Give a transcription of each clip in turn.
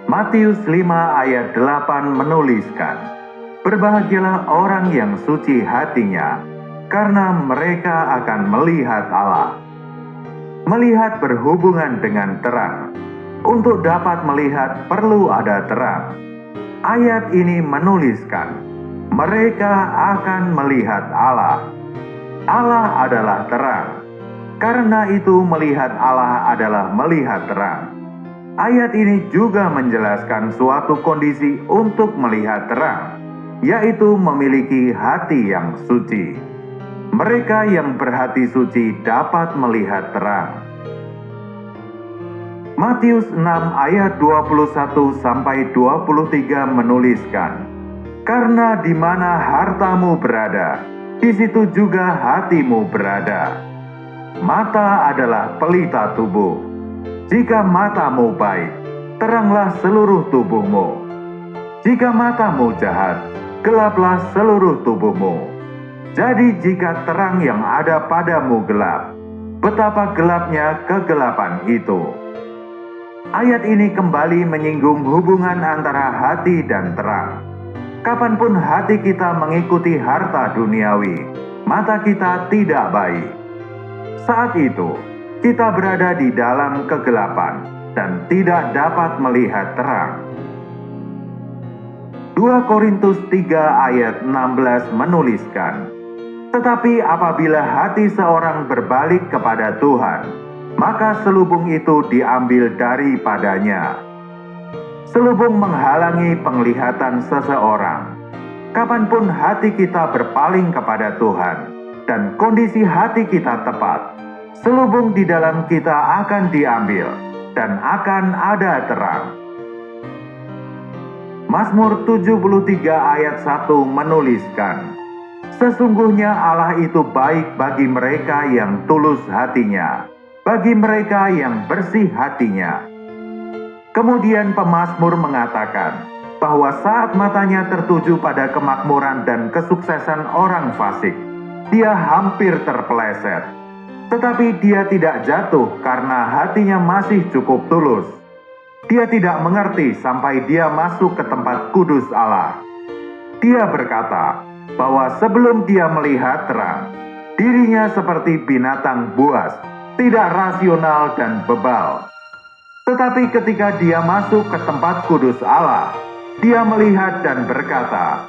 Matius 5 ayat 8 menuliskan, "Berbahagialah orang yang suci hatinya, karena mereka akan melihat Allah." Melihat berhubungan dengan terang. Untuk dapat melihat perlu ada terang. Ayat ini menuliskan, mereka akan melihat Allah. Allah adalah terang. Karena itu melihat Allah adalah melihat terang. Ayat ini juga menjelaskan suatu kondisi untuk melihat terang, yaitu memiliki hati yang suci. Mereka yang berhati suci dapat melihat terang. Matius 6 ayat 21-23 menuliskan, "Karena di mana hartamu berada, di situ juga hatimu berada." Mata adalah pelita tubuh. Jika matamu baik, teranglah seluruh tubuhmu. Jika matamu jahat, gelaplah seluruh tubuhmu. Jadi jika terang yang ada padamu gelap, betapa gelapnya kegelapan itu. Ayat ini kembali menyinggung hubungan antara hati dan terang. Kapanpun hati kita mengikuti harta duniawi, mata kita tidak baik. Saat itu, kita berada di dalam kegelapan dan tidak dapat melihat terang. 2 Korintus 3 ayat 16 menuliskan, "Tetapi apabila hati seorang berbalik kepada Tuhan, maka selubung itu diambil daripadanya." Selubung menghalangi penglihatan seseorang. Kapanpun hati kita berpaling kepada Tuhan dan kondisi hati kita tepat, selubung di dalam kita akan diambil dan akan ada terang. Mazmur 73 ayat 1 menuliskan, "Sesungguhnya Allah itu baik bagi mereka yang tulus hatinya, bagi mereka yang bersih hatinya." Kemudian pemazmur mengatakan bahwa saat matanya tertuju pada kemakmuran dan kesuksesan orang fasik, dia hampir terpeleset. Tetapi dia tidak jatuh karena hatinya masih cukup tulus. Dia tidak mengerti sampai dia masuk ke tempat kudus Allah. Dia berkata bahwa sebelum dia melihat terang, dirinya seperti binatang buas, tidak rasional dan bebal. Tetapi ketika dia masuk ke tempat kudus Allah, dia melihat dan berkata,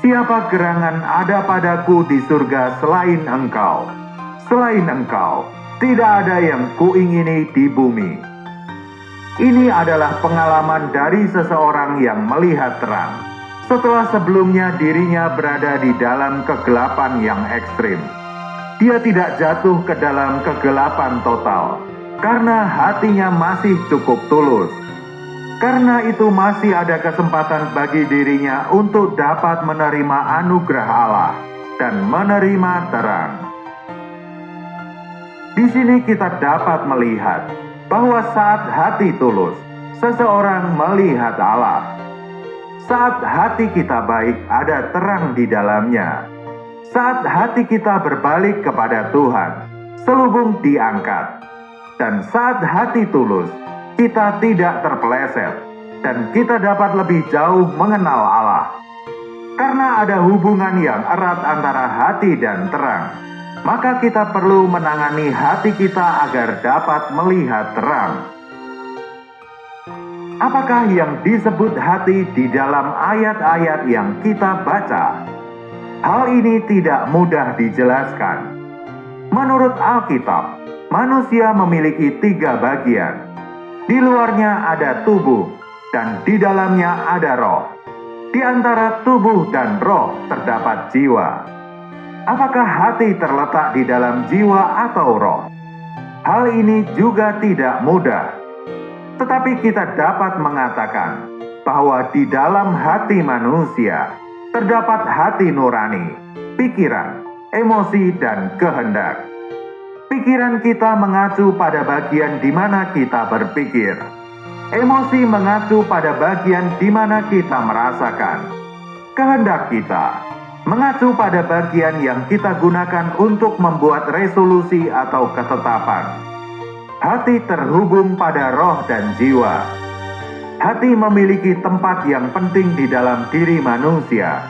"Siapa gerangan ada padaku di surga selain Engkau? Selain Engkau, tidak ada yang kuingini di bumi." Ini adalah pengalaman dari seseorang yang melihat terang, setelah sebelumnya dirinya berada di dalam kegelapan yang ekstrim. Dia tidak jatuh ke dalam kegelapan total, karena hatinya masih cukup tulus. Karena itu masih ada kesempatan bagi dirinya untuk dapat menerima anugerah Allah dan menerima terang. Di sini kita dapat melihat bahwa saat hati tulus, seseorang melihat Allah. Saat hati kita baik, ada terang di dalamnya. Saat hati kita berbalik kepada Tuhan, selubung diangkat. Dan saat hati tulus, kita tidak terpeleset dan kita dapat lebih jauh mengenal Allah. Karena ada hubungan yang erat antara hati dan terang, maka kita perlu menangani hati kita agar dapat melihat terang. Apakah yang disebut hati di dalam ayat-ayat yang kita baca? Hal ini tidak mudah dijelaskan. Menurut Alkitab, manusia memiliki 3 bagian. Di luarnya ada tubuh, dan di dalamnya ada roh. Di antara tubuh dan roh terdapat jiwa. Apakah hati terletak di dalam jiwa atau roh? Hal ini juga tidak mudah. Tetapi kita dapat mengatakan bahwa di dalam hati manusia terdapat hati nurani, pikiran, emosi, dan kehendak. Pikiran kita mengacu pada bagian di mana kita berpikir. Emosi mengacu pada bagian di mana kita merasakan. Kehendak kita mengacu pada bagian yang kita gunakan untuk membuat resolusi atau ketetapan. Hati terhubung pada roh dan jiwa. Hati memiliki tempat yang penting di dalam diri manusia.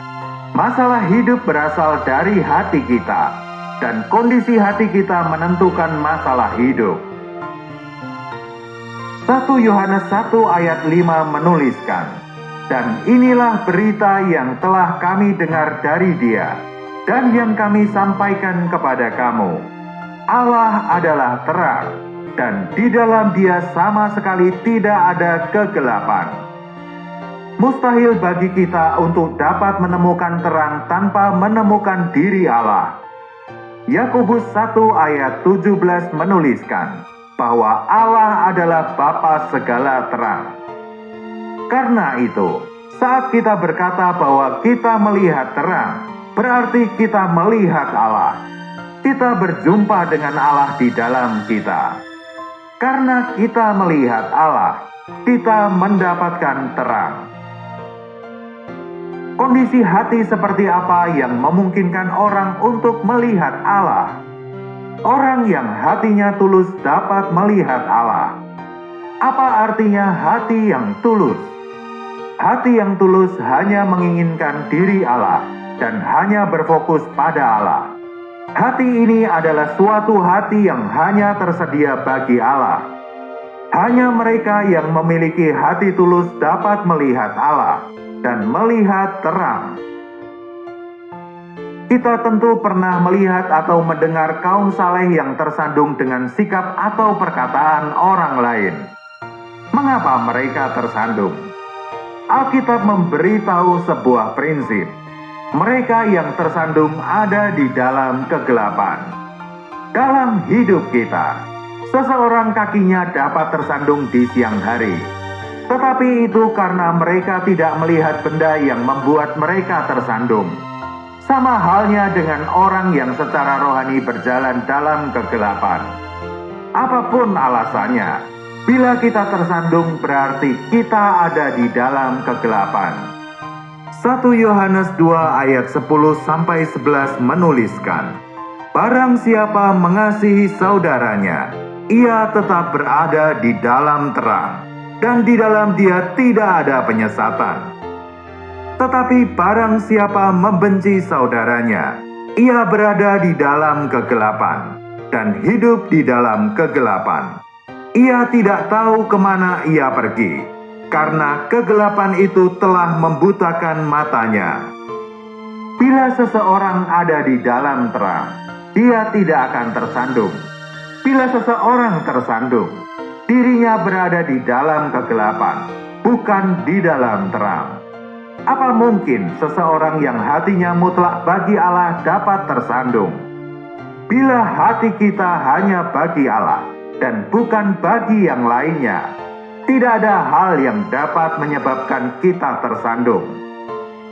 Masalah hidup berasal dari hati kita, dan kondisi hati kita menentukan masalah hidup. 1 Yohanes 1 ayat 5 menuliskan, "Dan inilah berita yang telah kami dengar dari Dia, dan yang kami sampaikan kepada kamu. Allah adalah terang, dan di dalam Dia sama sekali tidak ada kegelapan." Mustahil bagi kita untuk dapat menemukan terang tanpa menemukan diri Allah. Yakobus 1 ayat 17 menuliskan bahwa Allah adalah Bapa segala terang. Karena itu, saat kita berkata bahwa kita melihat terang, berarti kita melihat Allah. Kita berjumpa dengan Allah di dalam kita. Karena kita melihat Allah, kita mendapatkan terang. Kondisi hati seperti apa yang memungkinkan orang untuk melihat Allah? Orang yang hatinya tulus dapat melihat Allah. Apa artinya hati yang tulus? Hati yang tulus hanya menginginkan diri Allah dan hanya berfokus pada Allah. Hati ini adalah suatu hati yang hanya tersedia bagi Allah. Hanya mereka yang memiliki hati tulus dapat melihat Allah dan melihat terang. Kita tentu pernah melihat atau mendengar kaum saleh yang tersandung dengan sikap atau perkataan orang lain. Mengapa mereka tersandung? Alkitab memberitahu sebuah prinsip. Mereka yang tersandung ada di dalam kegelapan. Dalam hidup kita, seseorang kakinya dapat tersandung di siang hari. Tetapi itu karena mereka tidak melihat benda yang membuat mereka tersandung. Sama halnya dengan orang yang secara rohani berjalan dalam kegelapan. Apapun alasannya, bila kita tersandung berarti kita ada di dalam kegelapan. 1 Yohanes 2 ayat 10-11 menuliskan, "Barang siapa mengasihi saudaranya, ia tetap berada di dalam terang, dan di dalam dia tidak ada penyesatan. Tetapi barang siapa membenci saudaranya, ia berada di dalam kegelapan, dan hidup di dalam kegelapan. Ia tidak tahu kemana ia pergi, karena kegelapan itu telah membutakan matanya." Bila seseorang ada di dalam terang, dia tidak akan tersandung. Bila seseorang tersandung, dirinya berada di dalam kegelapan, bukan di dalam terang. Apa mungkin seseorang yang hatinya mutlak bagi Allah dapat tersandung? Bila hati kita hanya bagi Allah dan bukan bagi yang lainnya, tidak ada hal yang dapat menyebabkan kita tersandung.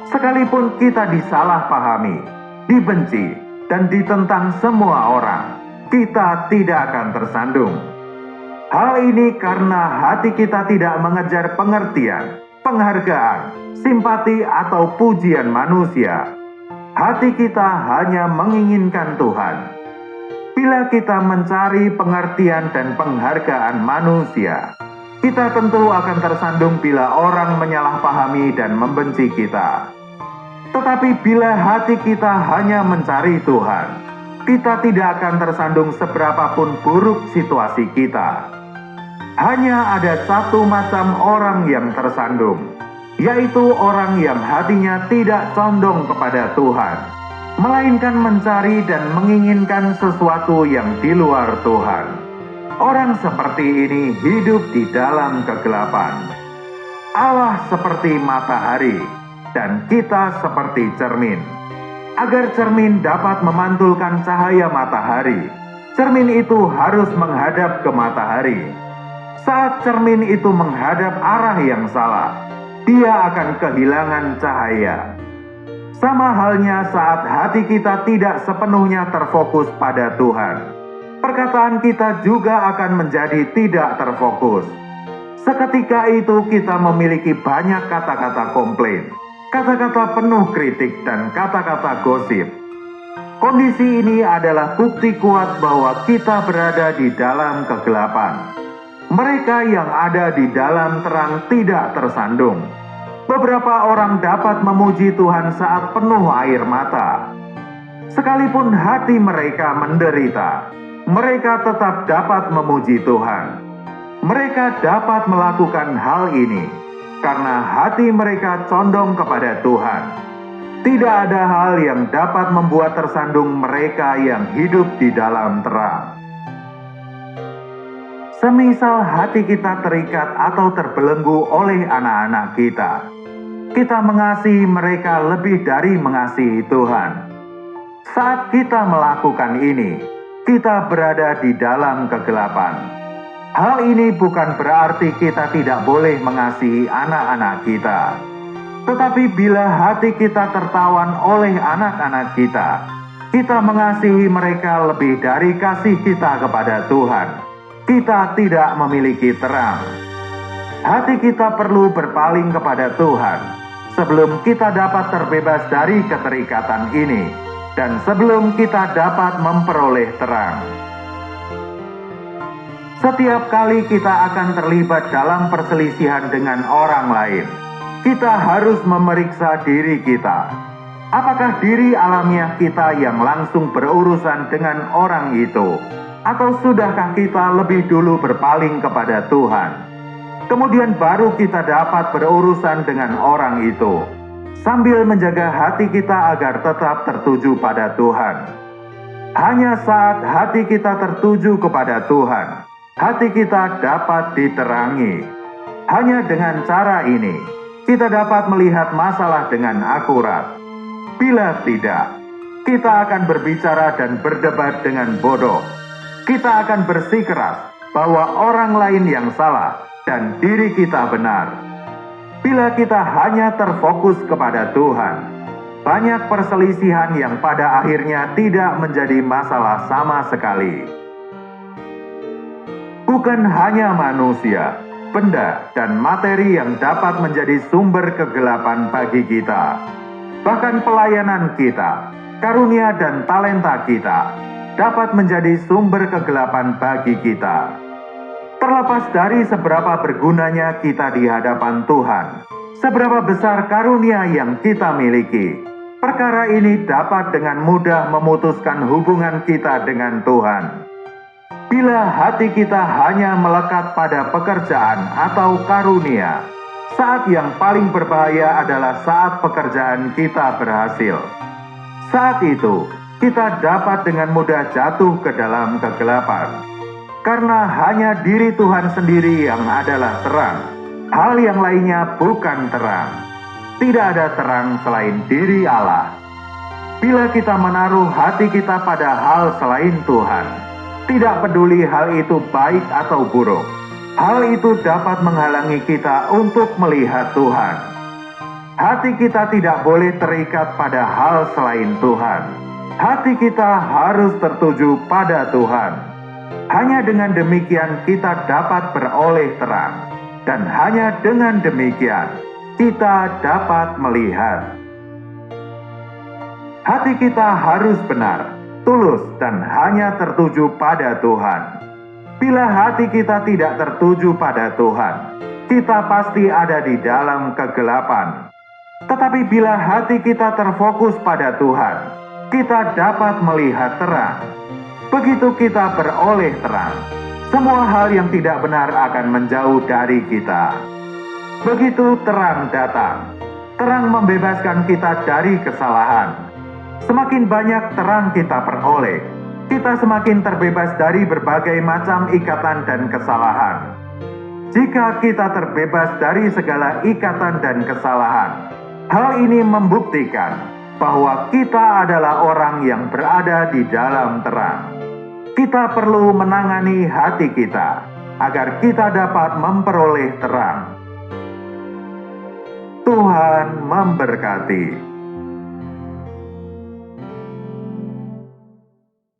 Sekalipun kita disalahpahami, dibenci, dan ditentang semua orang, kita tidak akan tersandung. Hal ini karena hati kita tidak mengejar pengertian, penghargaan, simpati, atau pujian manusia. Hati kita hanya menginginkan Tuhan. Bila kita mencari pengertian dan penghargaan manusia, kita tentu akan tersandung bila orang menyalahpahami dan membenci kita. Tetapi bila hati kita hanya mencari Tuhan, kita tidak akan tersandung seberapapun buruk situasi kita. Hanya ada satu macam orang yang tersandung, yaitu orang yang hatinya tidak condong kepada Tuhan, melainkan mencari dan menginginkan sesuatu yang di luar Tuhan. Orang seperti ini hidup di dalam kegelapan. Allah seperti matahari, dan kita seperti cermin. Agar cermin dapat memantulkan cahaya matahari, cermin itu harus menghadap ke matahari. Saat cermin itu menghadap arah yang salah, dia akan kehilangan cahaya. Sama halnya saat hati kita tidak sepenuhnya terfokus pada Tuhan, perkataan kita juga akan menjadi tidak terfokus. Seketika itu kita memiliki banyak kata-kata komplain, kata-kata penuh kritik, dan kata-kata gosip. Kondisi ini adalah bukti kuat bahwa kita berada di dalam kegelapan. Mereka yang ada di dalam terang tidak tersandung. Beberapa orang dapat memuji Tuhan saat penuh air mata. Sekalipun hati mereka menderita, mereka tetap dapat memuji Tuhan. Mereka dapat melakukan hal ini karena hati mereka condong kepada Tuhan. Tidak ada hal yang dapat membuat tersandung mereka yang hidup di dalam terang. Semisal hati kita terikat atau terbelenggu oleh anak-anak kita, kita mengasihi mereka lebih dari mengasihi Tuhan. Saat kita melakukan ini, kita berada di dalam kegelapan. Hal ini bukan berarti kita tidak boleh mengasihi anak-anak kita. Tetapi bila hati kita tertawan oleh anak-anak kita, kita mengasihi mereka lebih dari kasih kita kepada Tuhan. Kita tidak memiliki terang. Hati kita perlu berpaling kepada Tuhan sebelum kita dapat terbebas dari keterikatan ini dan sebelum kita dapat memperoleh terang. Setiap kali kita akan terlibat dalam perselisihan dengan orang lain, kita harus memeriksa diri kita. Apakah diri alamiah kita yang langsung berurusan dengan orang itu? Atau sudahkah kita lebih dulu berpaling kepada Tuhan? Kemudian baru kita dapat berurusan dengan orang itu, sambil menjaga hati kita agar tetap tertuju pada Tuhan. Hanya saat hati kita tertuju kepada Tuhan, hati kita dapat diterangi. Hanya dengan cara ini, kita dapat melihat masalah dengan akurat. Bila tidak, kita akan berbicara dan berdebat dengan bodoh. Kita akan bersikeras bahwa orang lain yang salah dan diri kita benar. Bila kita hanya terfokus kepada Tuhan, banyak perselisihan yang pada akhirnya tidak menjadi masalah sama sekali. Bukan hanya manusia, benda, dan materi yang dapat menjadi sumber kegelapan bagi kita. Bahkan pelayanan kita, karunia dan talenta kita dapat menjadi sumber kegelapan bagi kita. Terlepas dari seberapa bergunanya kita di hadapan Tuhan, seberapa besar karunia yang kita miliki, perkara ini dapat dengan mudah memutuskan hubungan kita dengan Tuhan. Bila hati kita hanya melekat pada pekerjaan atau karunia, saat yang paling berbahaya adalah saat pekerjaan kita berhasil. Saat itu, kita dapat dengan mudah jatuh ke dalam kegelapan. Karena hanya diri Tuhan sendiri yang adalah terang. Hal yang lainnya bukan terang. Tidak ada terang selain diri Allah. Bila kita menaruh hati kita pada hal selain Tuhan, tidak peduli hal itu baik atau buruk, hal itu dapat menghalangi kita untuk melihat Tuhan. Hati kita tidak boleh terikat pada hal selain Tuhan. Hati kita harus tertuju pada Tuhan. Hanya dengan demikian kita dapat beroleh terang. Dan hanya dengan demikian kita dapat melihat. Hati kita harus benar, tulus, dan hanya tertuju pada Tuhan. Bila hati kita tidak tertuju pada Tuhan, kita pasti ada di dalam kegelapan. Tetapi bila hati kita terfokus pada Tuhan, kita dapat melihat terang. Begitu kita beroleh terang, semua hal yang tidak benar akan menjauh dari kita. Begitu terang datang, terang membebaskan kita dari kesalahan. Semakin banyak terang kita peroleh, kita semakin terbebas dari berbagai macam ikatan dan kesalahan. Jika kita terbebas dari segala ikatan dan kesalahan, hal ini membuktikan bahwa kita adalah orang yang berada di dalam terang. Kita perlu menangani hati kita agar kita dapat memperoleh terang. Tuhan memberkati.